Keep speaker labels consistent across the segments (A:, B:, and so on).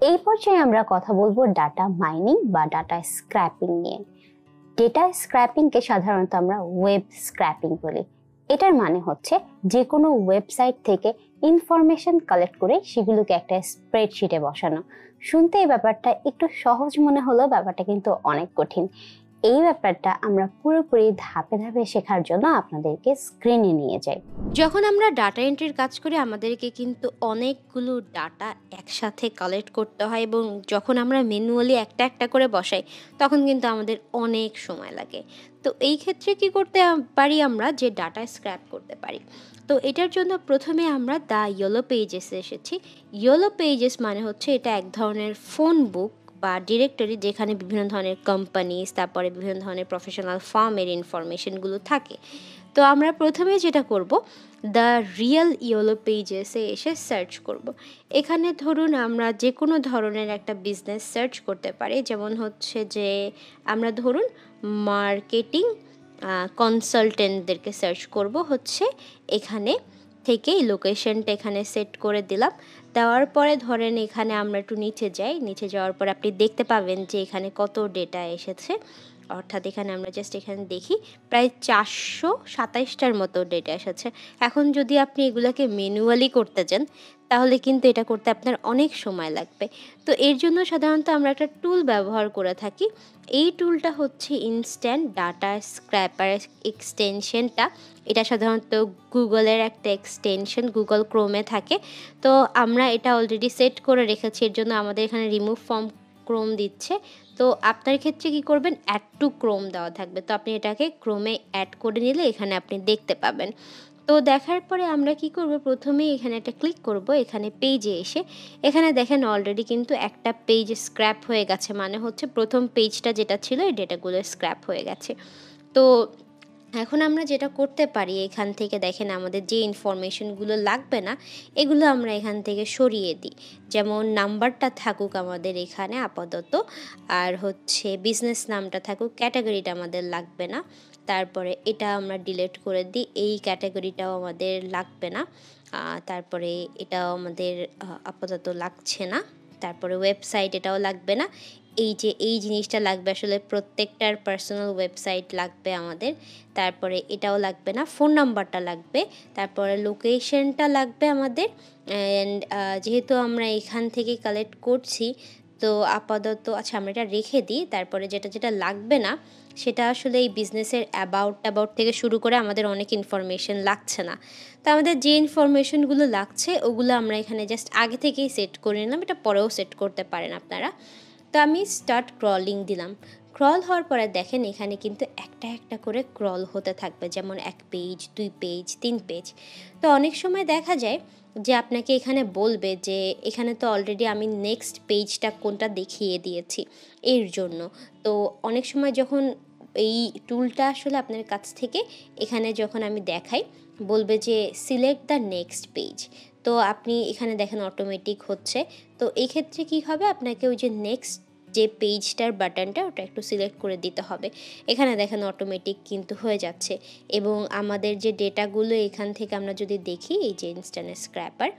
A: এই পর্যায়ে আমরা কথা বলবো ডাটা মাইনিং বা ডাটা স্ক্র্যাপিং নিয়ে। ডেটা স্ক্র্যাপিংকে সাধারণত আমরা ওয়েব স্ক্র্যাপিং বলি। এটার মানে হচ্ছে যে কোনো ওয়েবসাইট থেকে ইনফরমেশন কালেক্ট করে সেগুলোকে একটা স্প্রেডশিটে বসানো। শুনতে এই ব্যাপারটা একটু সহজ মনে হলেও ব্যাপারটা কিন্তু অনেক কঠিন। এই ব্যাপারটা আমরা পুরোপুরি ধাপে ধাপে শেখার জন্য আপনাদেরকে স্ক্রিনে নিয়ে যাই।
B: যখন আমরা ডাটা এন্ট্রির কাজ করি আমাদেরকে কিন্তু অনেকগুলো ডাটা একসাথে কালেক্ট করতে হয়, এবং যখন আমরা ম্যানুয়ালি একটা একটা করে বসাই তখন কিন্তু আমাদের অনেক সময় লাগে। তো এই ক্ষেত্রে কি করতে পারি আমরা, যে ডাটা স্ক্র্যাপ করতে পারি। তো এটার জন্য প্রথমে আমরা দ্য ইয়েলো পেজেসে এসেছি। ইয়েলো পেজেস মানে হচ্ছে এটা এক ধরনের ফোন বুক বা ডিরেক্টরি, যেখানে বিভিন্ন ধরনের কোম্পানিজ, তারপরে বিভিন্ন ধরনের প্রফেশনাল ফার্মের ইনফরমেশনগুলো থাকে। তো আমরা প্রথমে যেটা করব, দ্য রিয়েল ইয়েলো পেজেসে এসে সার্চ করব। এখানে ধরুন আমরা যে কোনো ধরনের একটা বিজনেস সার্চ করতে পারি, যেমন হচ্ছে যে আমরা ধরুন মার্কেটিং কনসালটেন্টদেরকে সার্চ করব হচ্ছে এখানে থেকে। লোকেশনটা এখানে সেট করে দিলাম। দেওয়ার পরে ধরেন এখানে আমরা একটু নিচে যাই, নিচে যাওয়ার পর আপনি দেখতে পাবেন যে এখানে কত ডেটা এসেছে। অর্থাৎ এখানে আমরা জাস্ট এখানে দেখি প্রায় 427টার মতো ডেটা এসেছে। এখন যদি আপনি এগুলোকে ম্যানুয়ালি করতে চান তাহলে কিন্তু এটা করতে আপনার অনেক সময় লাগবে। তো এর জন্য সাধারণত আমরা একটা টুল ব্যবহার করে থাকি। এই টুলটা হচ্ছে ইনস্ট্যান্ট ডাটা স্ক্র্যাপার এক্সটেনশনটা। এটা সাধারণত গুগলের একটা এক্সটেনশন, গুগল ক্রোমে থাকে। তো আমরা এটা অলরেডি সেট করে রেখেছি, এর জন্য আমাদের এখানে রিমুভ ফ্রম ক্রোম দিচ্ছে। তো আপনার ক্ষেত্রে কি করবেন, অ্যাড টু ক্রোম দেওয়া থাকবে। তো আপনি এটাকে ক্রোমে অ্যাড করে নিলে এখানে আপনি দেখতে পাবেন। তো দেখার পরে আমরা কি করব, প্রথমে এখানে একটা ক্লিক করব, এখানে পেজে এসে এখানে দেখেন অলরেডি কিন্তু একটা পেজ স্ক্র্যাপ হয়ে গেছে, মানে হচ্ছে প্রথম পেজটা যেটা ছিল এই ডেটাগুলো স্ক্র্যাপ হয়ে গেছে। তো এখন আমরা যেটা করতে পারি, এখান থেকে দেখেন আমাদের যে ইনফরমেশনগুলো লাগবে না এগুলো আমরা এখান থেকে সরিয়ে দিই। যেমন নাম্বারটা থাকুক আমাদের এখানে আপাতত, আর হচ্ছে বিজনেস নামটা থাকুক, ক্যাটাগরিটা আমাদের লাগবে না। তারপরে এটা আমরা ডিলিট করে দিই, এই ক্যাটাগরিটাও আমাদের লাগবে না। তারপরে এটাও আমাদের আপাতত লাগছে না। তারপরে ওয়েবসাইট এটাও লাগবে না। এই যে এই জিনিসটা লাগবে, আসলে প্রত্যেকটার পার্সোনাল ওয়েবসাইট লাগবে আমাদের। তারপরে এটাও লাগবে না, ফোন নাম্বারটা লাগবে। তারপরে লোকেশনটা লাগবে আমাদের। অ্যান্ড যেহেতু আমরা এখান থেকে কালেক্ট করছি তো আপাতত আচ্ছা আমরা এটা রেখে দিই। তারপরে যেটা যেটা লাগবে না সেটা আসলে এই বিজনেসের অ্যাবাউট থেকে শুরু করে আমাদের অনেক ইনফরমেশন লাগছে না। তো আমাদের যে ইনফরমেশনগুলো লাগছে ওগুলো আমরা এখানে জাস্ট আগে থেকেই সেট করে নিলাম, এটা পরেও সেট করতে পারেন আপনারা। তো আমি স্টার্ট ক্রলিং দিলাম। ক্রল হওয়ার পরে দেখেন এখানে কিন্তু একটা একটা করে ক্রল হতে থাকবে, যেমন 1 পেজ, 2 পেজ, 3 পেজ। তো অনেক সময় দেখা যায় যে আপনাকে এখানে বলবে যে এখানে তো অলরেডি আমি নেক্সট পেজটা কোনটা দেখিয়ে দিয়েছি এর জন্য। তো অনেক সময় যখন এই টুলটা আসলে আপনার কাছ থেকে এখানে যখন আমি দেখাই বলবে যে সিলেক্ট দ্য নেক্সট পেজ। তো আপনি এখানে দেখেন অটোমেটিক হচ্ছে। তো এই ক্ষেত্রে কী হবে, আপনাকে ওই যে নেক্সট যে পেজটার বাটনটা ওটা একটু সিলেক্ট করে দিতে হবে। এখানে দেখেন অটোমেটিক কিন্তু হয়ে যাচ্ছে। এবং আমাদের যে ডেটাগুলো এখান থেকে আমরা যদি দেখি, এই যে ইনস্ট্যান্ট স্ক্র্যাপার,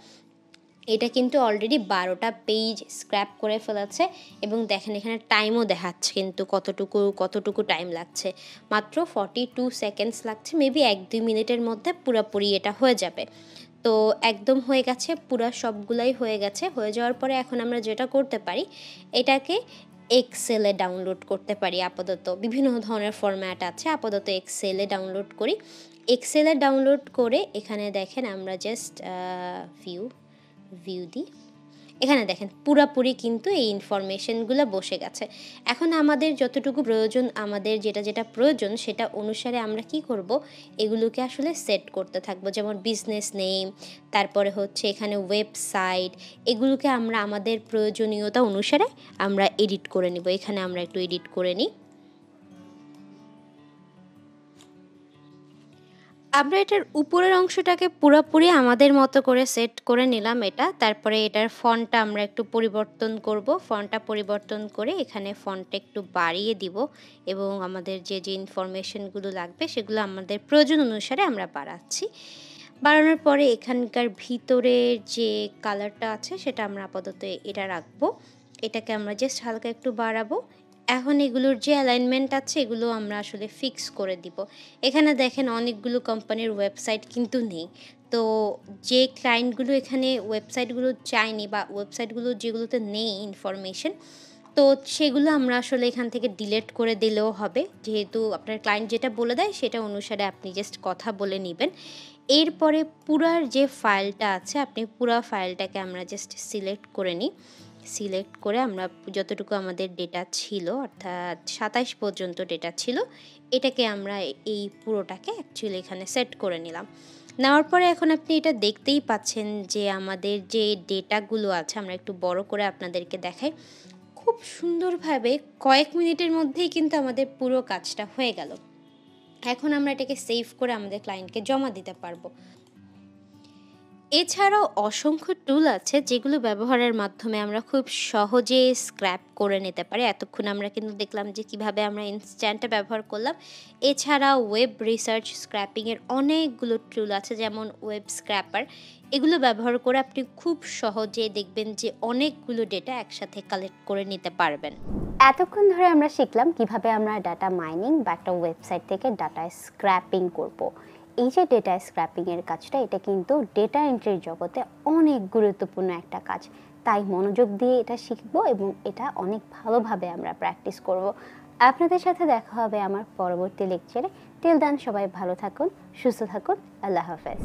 B: এটা কিন্তু অলরেডি 12টা পেজ স্ক্র্যাপ করে ফেলেছে। এবং দেখেন এখানে টাইমও দেখাচ্ছে কিন্তু কতটুকু টাইম লাগছে, মাত্র 42 সেকেন্ডস লাগছে। মেবি 1-2 মিনিটের মধ্যে পুরোপুরি এটা হয়ে যাবে। তো একদম হয়ে গেছে, পুরা সবগুলাই হয়ে গেছে। হয়ে যাওয়ার পরে এখন আমরা যেটা করতে পারি, এটাকে এক্সেলে ডাউনলোড করতে পারি। আপাতত বিভিন্ন ধরনের ফরম্যাট আছে, আপাতত এক্সেলে ডাউনলোড করি। এক্সেলে ডাউনলোড করে এখানে দেখেন আমরা জাস্ট ভিউ দিই। এখানে দেখেন পুরাপুরি কিন্তু এই ইনফরমেশনগুলো বসে গেছে। এখন আমাদের যতটুকু প্রয়োজন, আমাদের যেটা যেটা প্রয়োজন সেটা অনুসারে আমরা কি করব, এগুলোকে আসলে সেট করতে থাকবো। যেমন বিজনেস নেম, তারপরে হচ্ছে এখানে ওয়েবসাইট, এগুলোকে আমরা আমাদের প্রয়োজনীয়তা অনুসারে আমরা এডিট করে নিব। এখানে আমরা একটু এডিট করে নিই। আমরা এটার উপরের অংশটাকে পুরোপুরি আমাদের মতো করে সেট করে নিলাম এটা। তারপরে এটার ফন্টটা আমরা একটু পরিবর্তন করব। ফন্টটা পরিবর্তন করে এখানে ফন্টটা একটু বাড়িয়ে দিব, এবং আমাদের যে ইনফরমেশনগুলো লাগবে সেগুলো আমাদের প্রয়োজন অনুসারে আমরা বাড়াচ্ছি। বাড়ানোর পরে এখানকার ভিতরের যে কালারটা আছে সেটা আমরা আপাতত এটা রাখবো। এটাকে আমরা জাস্ট হালকা একটু বাড়াবো। এখন এগুলোর যে অ্যালাইনমেন্ট আছে এগুলো আমরা আসলে ফিক্স করে দিব। এখানে দেখেন অনেকগুলো কোম্পানির ওয়েবসাইট কিন্তু নেই। তো যে ক্লায়েন্টগুলো এখানে ওয়েবসাইটগুলো চায়নি বা ওয়েবসাইটগুলো যেগুলোতে নেই ইনফরমেশন, তো সেগুলো আমরা আসলে এখান থেকে ডিলিট করে দিলেও হবে। যেহেতু আপনার ক্লায়েন্ট যেটা বলে দেয় সেটা অনুসারে আপনি জাস্ট কথা বলে নিবেন। এরপরে পুরার যে ফাইলটা আছে আপনি পুরা ফাইলটাকে আমরা জাস্ট সিলেক্ট করে নিই। সিলেক্ট করে আমরা যতটুকু আমাদের ডেটা ছিল অর্থাৎ ২৭ পর্যন্ত ডেটা ছিল, এটাকে আমরা এই পুরোটাকে অ্যাকচুয়ালি এখানে সেট করে নিলাম। নেওয়ার পরে এখন আপনি এটা দেখতেই পাচ্ছেন যে আমাদের যে ডেটাগুলো আছে, আমরা একটু বড় করে আপনাদেরকে দেখাই। খুব সুন্দরভাবে কয়েক মিনিটের মধ্যেই কিন্তু আমাদের পুরো কাজটা হয়ে গেল। এখন আমরা এটাকে সেভ করে আমাদের ক্লায়েন্টকে জমা দিতে পারবো। এছাড়াও অসংখ্য টুল আছে যেগুলো ব্যবহারের মাধ্যমে আমরা খুব সহজে স্ক্র্যাপ করে নিতে পারি। এতক্ষণ আমরা কিন্তু দেখলাম যে কিভাবে আমরা ইনস্ট্যান্টটা ব্যবহার করলাম। এছাড়া ওয়েব রিসার্চ স্ক্র্যাপিংয়ের অনেকগুলো টুল আছে, যেমন ওয়েব স্ক্র্যাপার। এগুলো ব্যবহার করে আপনি খুব সহজে দেখবেন যে অনেকগুলো ডেটা একসাথে কালেক্ট করে নিতে পারবেন।
A: এতক্ষণ ধরে আমরা শিখলাম কিভাবে আমরা ডাটা মাইনিং বা একটা ওয়েবসাইট থেকে ডাটা স্ক্র্যাপিং করব। এই যে ডেটা স্ক্র্যাপিং এর কাজটা, এটা কিন্তু ডেটা এন্ট্রির জগতে অনেক গুরুত্বপূর্ণ একটা কাজ। তাই মনোযোগ দিয়ে এটা শিখবো এবং এটা অনেক ভালোভাবে আমরা প্র্যাকটিস করব। আপনাদের সাথে দেখা হবে আমার পরবর্তী লেকচারে। টিল দেন সবাই ভালো থাকুন, সুস্থ থাকুন। আল্লাহ হাফেজ।